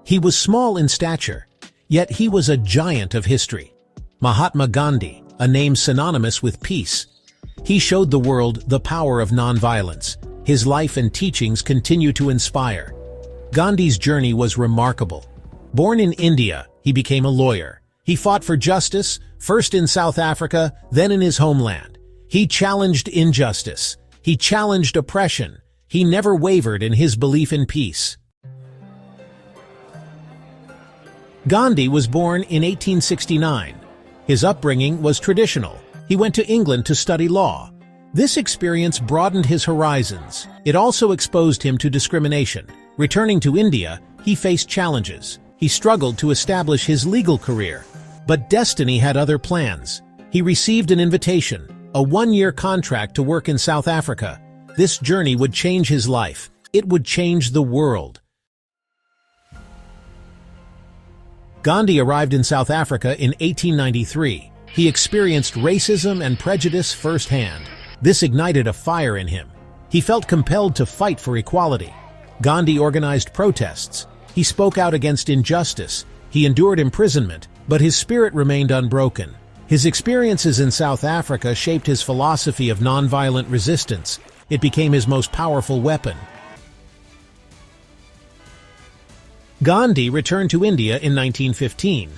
He was small in stature, yet he was a giant of history. Mahatma Gandhi, a name synonymous with peace. He showed the world the power of nonviolence. His life and teachings continue to inspire. Gandhi's journey was remarkable. Born in India, he became a lawyer. He fought for justice, first in South Africa, then in his homeland. He challenged injustice. He challenged oppression. He never wavered in his belief in peace. Gandhi was born in 1869. His upbringing was traditional. He went to England to study law. This experience broadened his horizons. It also exposed him to discrimination. Returning to India, he faced challenges. He struggled to establish his legal career. But destiny had other plans. He received an invitation, a one-year contract to work in South Africa. This journey would change his life. It would change the world. Gandhi arrived in South Africa in 1893. He experienced racism and prejudice firsthand. This ignited a fire in him. He felt compelled to fight for equality. Gandhi organized protests. He spoke out against injustice. He endured imprisonment, but his spirit remained unbroken. His experiences in South Africa shaped his philosophy of nonviolent resistance. It became his most powerful weapon. Gandhi returned to India in 1915.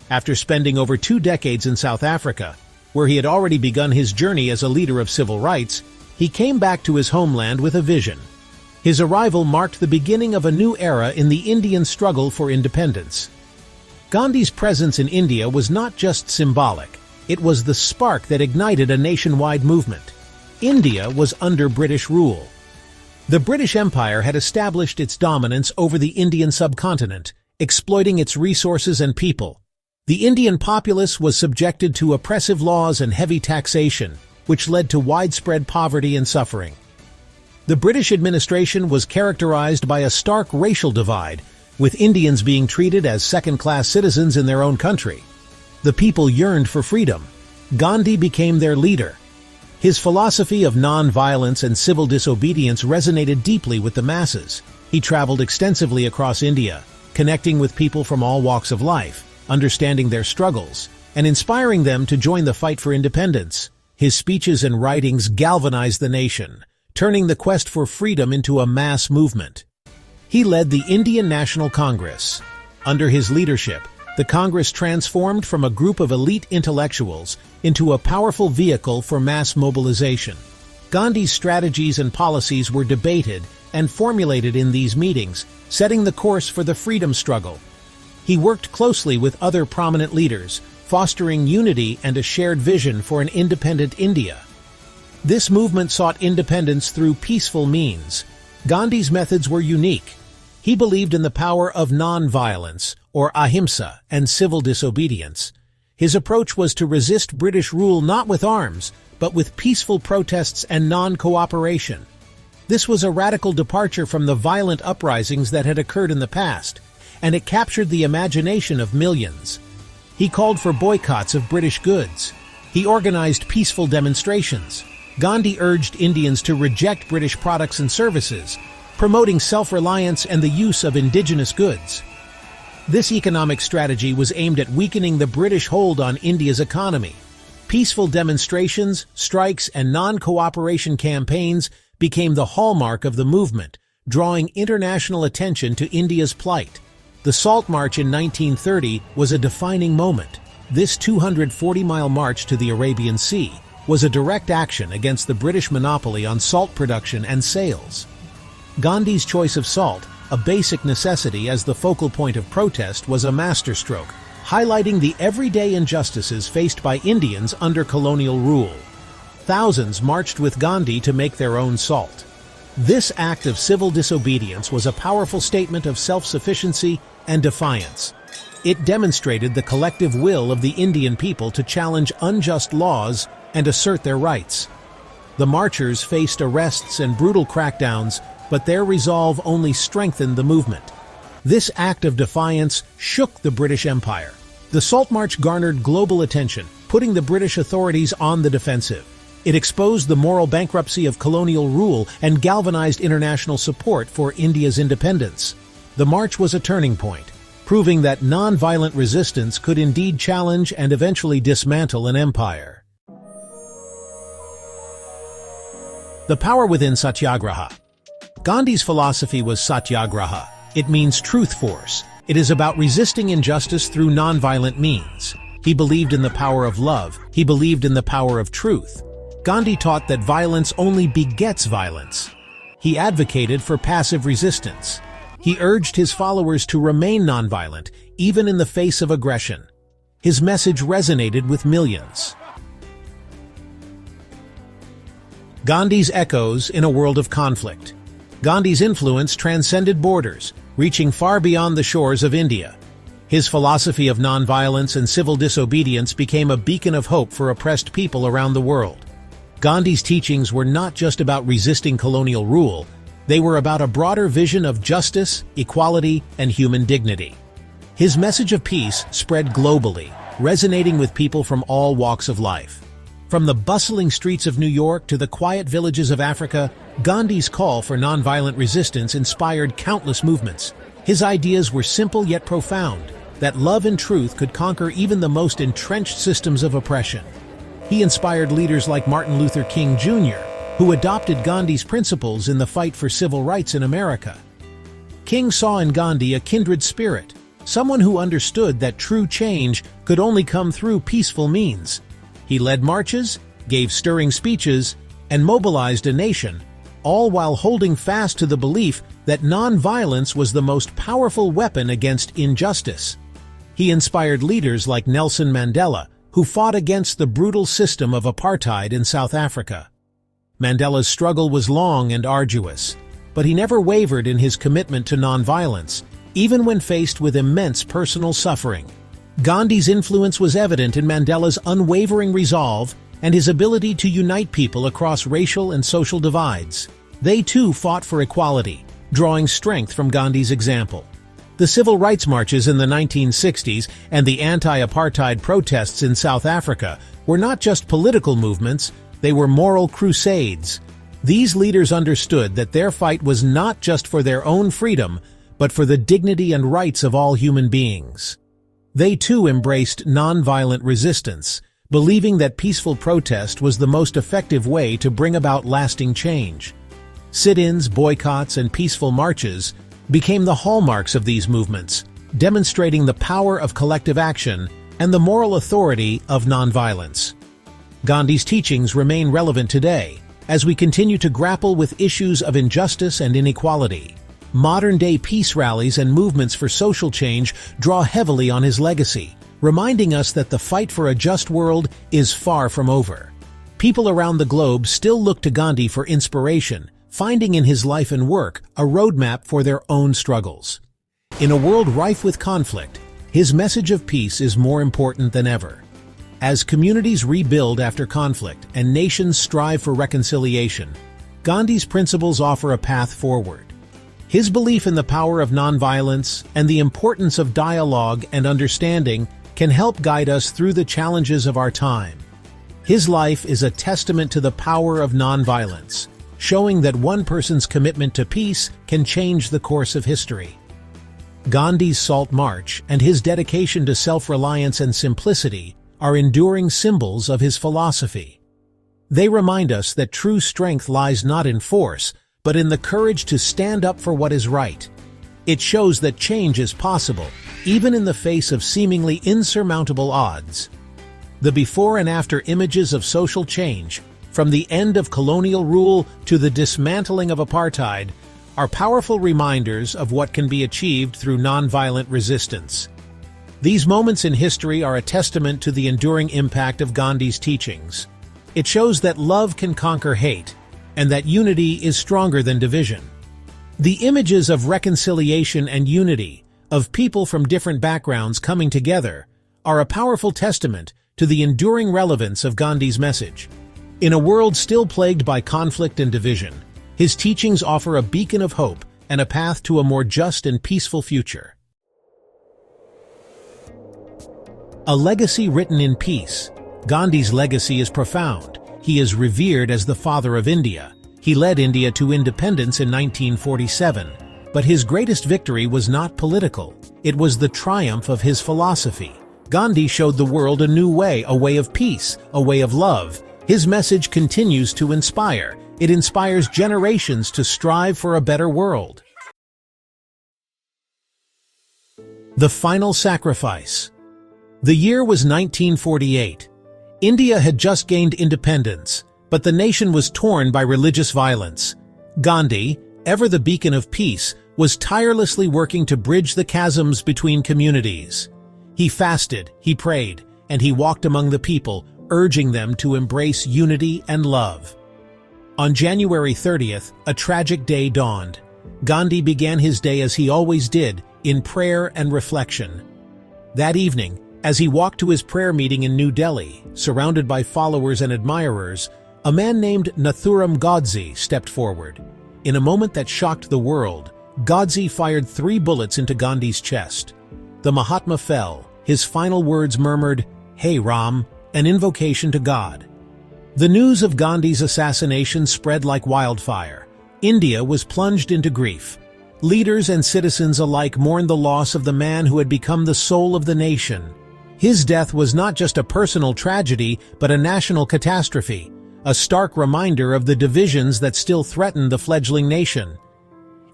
After spending over 2 decades in South Africa, where he had already begun his journey as a leader of civil rights, he came back to his homeland with a vision. His arrival marked the beginning of a new era in the Indian struggle for independence. Gandhi's presence in India was not just symbolic, it was the spark that ignited a nationwide movement. India was under British rule. The British Empire had established its dominance over the Indian subcontinent, exploiting its resources and people. The Indian populace was subjected to oppressive laws and heavy taxation, which led to widespread poverty and suffering. The British administration was characterized by a stark racial divide, with Indians being treated as second-class citizens in their own country. The people yearned for freedom. Gandhi became their leader. His philosophy of non-violence and civil disobedience resonated deeply with the masses. He traveled extensively across India, connecting with people from all walks of life, understanding their struggles, and inspiring them to join the fight for independence. His speeches and writings galvanized the nation, turning the quest for freedom into a mass movement. He led the Indian National Congress. Under his leadership, the Congress transformed from a group of elite intellectuals into a powerful vehicle for mass mobilization. Gandhi's strategies and policies were debated and formulated in these meetings, setting the course for the freedom struggle. He worked closely with other prominent leaders, fostering unity and a shared vision for an independent India. This movement sought independence through peaceful means. Gandhi's methods were unique. He believed in the power of non-violence, or ahimsa, and civil disobedience. His approach was to resist British rule not with arms, but with peaceful protests and non-cooperation. This was a radical departure from the violent uprisings that had occurred in the past, and it captured the imagination of millions. He called for boycotts of British goods. He organized peaceful demonstrations. Gandhi urged Indians to reject British products and services, promoting self-reliance and the use of indigenous goods. This economic strategy was aimed at weakening the British hold on India's economy. Peaceful demonstrations, strikes, and non-cooperation campaigns became the hallmark of the movement, drawing international attention to India's plight. The Salt March in 1930 was a defining moment. This 240-mile march to the Arabian Sea was a direct action against the British monopoly on salt production and sales. Gandhi's choice of salt, a basic necessity as the focal point of protest, was a masterstroke, highlighting the everyday injustices faced by Indians under colonial rule. Thousands marched with Gandhi to make their own salt. This act of civil disobedience was a powerful statement of self-sufficiency and defiance. It demonstrated the collective will of the Indian people to challenge unjust laws and assert their rights. The marchers faced arrests and brutal crackdowns, but their resolve only strengthened the movement. This act of defiance shook the British Empire. The Salt March garnered global attention, putting the British authorities on the defensive. It exposed the moral bankruptcy of colonial rule and galvanized international support for India's independence. The march was a turning point. proving that non-violent resistance could indeed challenge and eventually dismantle an empire. The power within Satyagraha. Gandhi's philosophy was Satyagraha. It means truth force. It is about resisting injustice through non-violent means. He believed in the power of love. He believed in the power of truth. Gandhi taught that violence only begets violence. He advocated for passive resistance. He urged his followers to remain nonviolent, even in the face of aggression. His message resonated with millions. Gandhi's echoes in a world of conflict. Gandhi's influence transcended borders, reaching far beyond the shores of India. His philosophy of nonviolence and civil disobedience became a beacon of hope for oppressed people around the world. Gandhi's teachings were not just about resisting colonial rule, they were about a broader vision of justice, equality, and human dignity. His message of peace spread globally, resonating with people from all walks of life. From the bustling streets of New York to the quiet villages of Africa, Gandhi's call for nonviolent resistance inspired countless movements. His ideas were simple yet profound, that love and truth could conquer even the most entrenched systems of oppression. He inspired leaders like Martin Luther King Jr., who adopted Gandhi's principles in the fight for civil rights in America. King saw in Gandhi a kindred spirit, someone who understood that true change could only come through peaceful means. He led marches, gave stirring speeches, and mobilized a nation, all while holding fast to the belief that non-violence was the most powerful weapon against injustice. He inspired leaders like Nelson Mandela, who fought against the brutal system of apartheid in South Africa. Mandela's struggle was long and arduous, but he never wavered in his commitment to nonviolence, even when faced with immense personal suffering. Gandhi's influence was evident in Mandela's unwavering resolve and his ability to unite people across racial and social divides. They too fought for equality, drawing strength from Gandhi's example. The civil rights marches in the 1960s and the anti-apartheid protests in South Africa were not just political movements, they were moral crusades. These leaders understood that their fight was not just for their own freedom, but for the dignity and rights of all human beings. They too embraced nonviolent resistance, believing that peaceful protest was the most effective way to bring about lasting change. Sit-ins, boycotts, and peaceful marches became the hallmarks of these movements, demonstrating the power of collective action and the moral authority of nonviolence. Gandhi's teachings remain relevant today, as we continue to grapple with issues of injustice and inequality. Modern-day peace rallies and movements for social change draw heavily on his legacy, reminding us that the fight for a just world is far from over. People around the globe still look to Gandhi for inspiration, finding in his life and work a roadmap for their own struggles. In a world rife with conflict, his message of peace is more important than ever. As communities rebuild after conflict and nations strive for reconciliation, Gandhi's principles offer a path forward. His belief in the power of nonviolence and the importance of dialogue and understanding can help guide us through the challenges of our time. His life is a testament to the power of nonviolence, showing that one person's commitment to peace can change the course of history. Gandhi's Salt March and his dedication to self-reliance and simplicity are enduring symbols of his philosophy. They remind us that true strength lies not in force, but in the courage to stand up for what is right. It shows that change is possible, even in the face of seemingly insurmountable odds. The before and after images of social change, from the end of colonial rule to the dismantling of apartheid, are powerful reminders of what can be achieved through nonviolent resistance. These moments in history are a testament to the enduring impact of Gandhi's teachings. It shows that love can conquer hate, and that unity is stronger than division. The images of reconciliation and unity, of people from different backgrounds coming together, are a powerful testament to the enduring relevance of Gandhi's message. In a world still plagued by conflict and division, his teachings offer a beacon of hope and a path to a more just and peaceful future. A legacy written in peace. Gandhi's legacy is profound. He is revered as the father of India. He led India to independence in 1947, But his greatest victory was not political. It was the triumph of his philosophy. Gandhi showed the world a new way, a way of peace, a way of love. His message continues to inspire. It inspires generations to strive for a better world. The final sacrifice. The year was 1948. India had just gained independence, but the nation was torn by religious violence. Gandhi, ever the beacon of peace, was tirelessly working to bridge the chasms between communities. He fasted, he prayed, and he walked among the people, urging them to embrace unity and love. On January 30th, a tragic day dawned. Gandhi began his day as he always did, in prayer and reflection. That evening, as he walked to his prayer meeting in New Delhi, surrounded by followers and admirers, a man named Nathuram Godse stepped forward. In a moment that shocked the world, Godse fired 3 bullets into Gandhi's chest. The Mahatma fell, his final words murmured, "Hey Ram," an invocation to God. The news of Gandhi's assassination spread like wildfire. India was plunged into grief. Leaders and citizens alike mourned the loss of the man who had become the soul of the nation. His death was not just a personal tragedy, but a national catastrophe, a stark reminder of the divisions that still threaten the fledgling nation.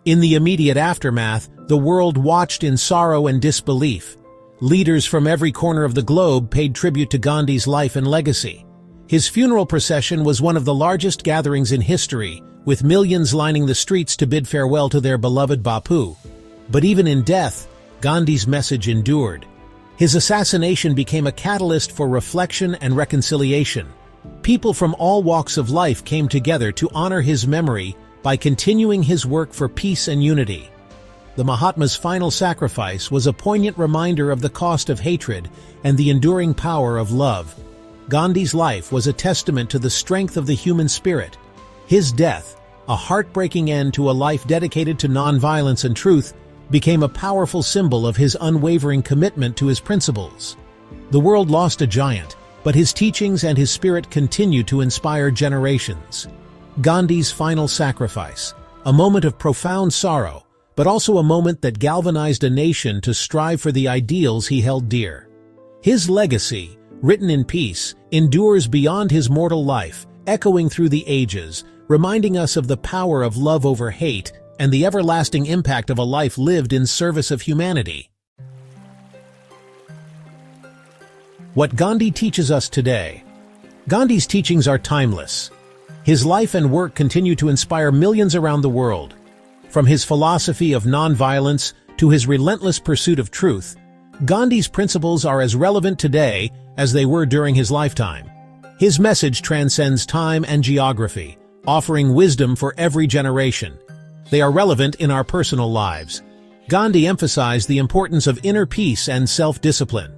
In the immediate aftermath, the world watched in sorrow and disbelief. Leaders from every corner of the globe paid tribute to Gandhi's life and legacy. His funeral procession was one of the largest gatherings in history, with millions lining the streets to bid farewell to their beloved Bapu. But even in death, Gandhi's message endured. His assassination became a catalyst for reflection and reconciliation. People from all walks of life came together to honor his memory by continuing his work for peace and unity. The Mahatma's final sacrifice was a poignant reminder of the cost of hatred and the enduring power of love. Gandhi's life was a testament to the strength of the human spirit. His death, a heartbreaking end to a life dedicated to nonviolence and truth, became a powerful symbol of his unwavering commitment to his principles. The world lost a giant, but his teachings and his spirit continue to inspire generations. Gandhi's final sacrifice, a moment of profound sorrow, but also a moment that galvanized a nation to strive for the ideals he held dear. His legacy, written in peace, endures beyond his mortal life, echoing through the ages, reminding us of the power of love over hate and the everlasting impact of a life lived in service of humanity. What Gandhi teaches us today. Gandhi's teachings are timeless. His life and work continue to inspire millions around the world. From his philosophy of nonviolence to his relentless pursuit of truth, Gandhi's principles are as relevant today as they were during his lifetime. His message transcends time and geography, offering wisdom for every generation. They are relevant in our personal lives. Gandhi emphasized the importance of inner peace and self-discipline.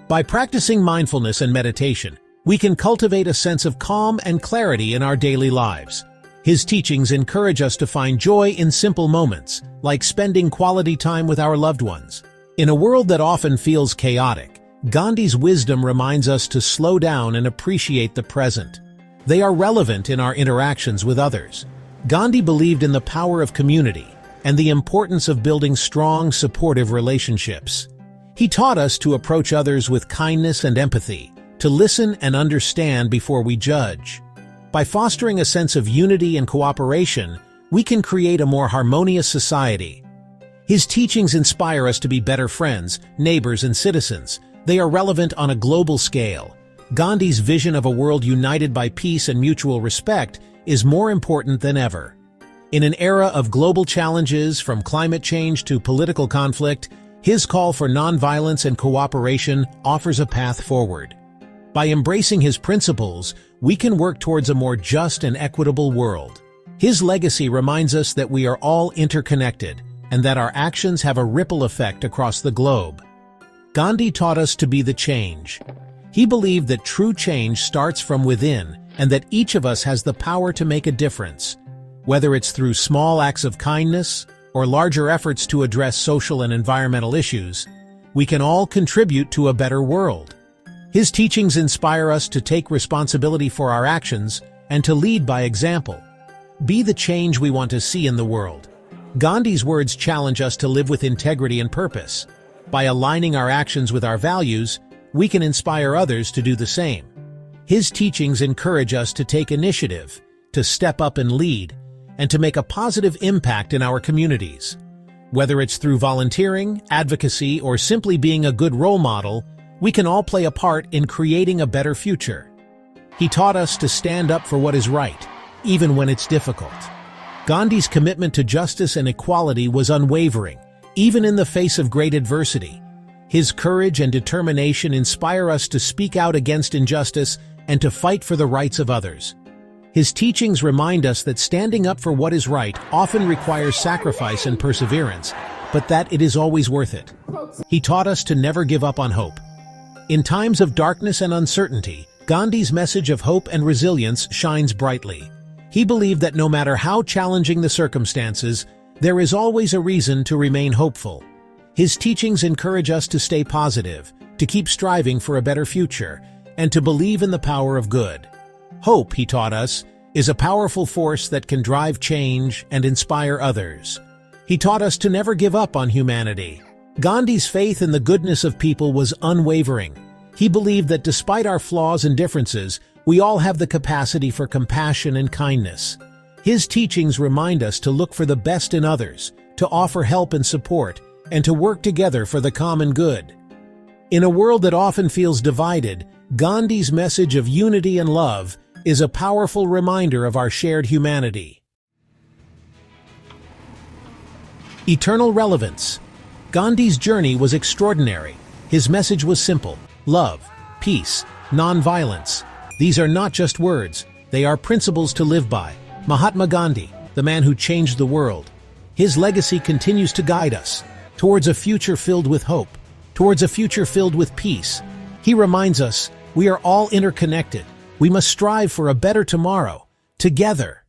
By practicing mindfulness and meditation, we can cultivate a sense of calm and clarity in our daily lives. His teachings encourage us to find joy in simple moments, like spending quality time with our loved ones. In a world that often feels chaotic, Gandhi's wisdom reminds us to slow down and appreciate the present. They are relevant in our interactions with others. Gandhi believed in the power of community and the importance of building strong, supportive relationships. He taught us to approach others with kindness and empathy, to listen and understand before we judge. By fostering a sense of unity and cooperation, we can create a more harmonious society. His teachings inspire us to be better friends, neighbors, and citizens. They are relevant on a global scale. Gandhi's vision of a world united by peace and mutual respect is more important than ever. In an era of global challenges, from climate change to political conflict, his call for nonviolence and cooperation offers a path forward. By embracing his principles, we can work towards a more just and equitable world. His legacy reminds us that we are all interconnected and that our actions have a ripple effect across the globe. Gandhi taught us to be the change. He believed that true change starts from within and that each of us has the power to make a difference. Whether it's through small acts of kindness or larger efforts to address social and environmental issues, we can all contribute to a better world. His teachings inspire us to take responsibility for our actions and to lead by example. Be the change we want to see in the world. Gandhi's words challenge us to live with integrity and purpose. By aligning our actions with our values, we can inspire others to do the same. His teachings encourage us to take initiative, to step up and lead, and to make a positive impact in our communities. Whether it's through volunteering, advocacy, or simply being a good role model, we can all play a part in creating a better future. He taught us to stand up for what is right, even when it's difficult. Gandhi's commitment to justice and equality was unwavering, even in the face of great adversity. His courage and determination inspire us to speak out against injustice and to fight for the rights of others. His teachings remind us that standing up for what is right often requires sacrifice and perseverance, but that it is always worth it. He taught us to never give up on hope. In times of darkness and uncertainty, Gandhi's message of hope and resilience shines brightly. He believed that no matter how challenging the circumstances, there is always a reason to remain hopeful. His teachings encourage us to stay positive, to keep striving for a better future, and to believe in the power of good. Hope, he taught us, is a powerful force that can drive change and inspire others. He taught us to never give up on humanity. Gandhi's faith in the goodness of people was unwavering. He believed that despite our flaws and differences, we all have the capacity for compassion and kindness. His teachings remind us to look for the best in others, to offer help and support, and to work together for the common good. In a world that often feels divided, Gandhi's message of unity and love is a powerful reminder of our shared humanity. Eternal relevance. Gandhi's journey was extraordinary. His message was simple: love, peace, nonviolence. These are not just words, they are principles to live by. Mahatma Gandhi, the man who changed the world. His legacy continues to guide us towards a future filled with hope, towards a future filled with peace. He reminds us we are all interconnected. We must strive for a better tomorrow, together.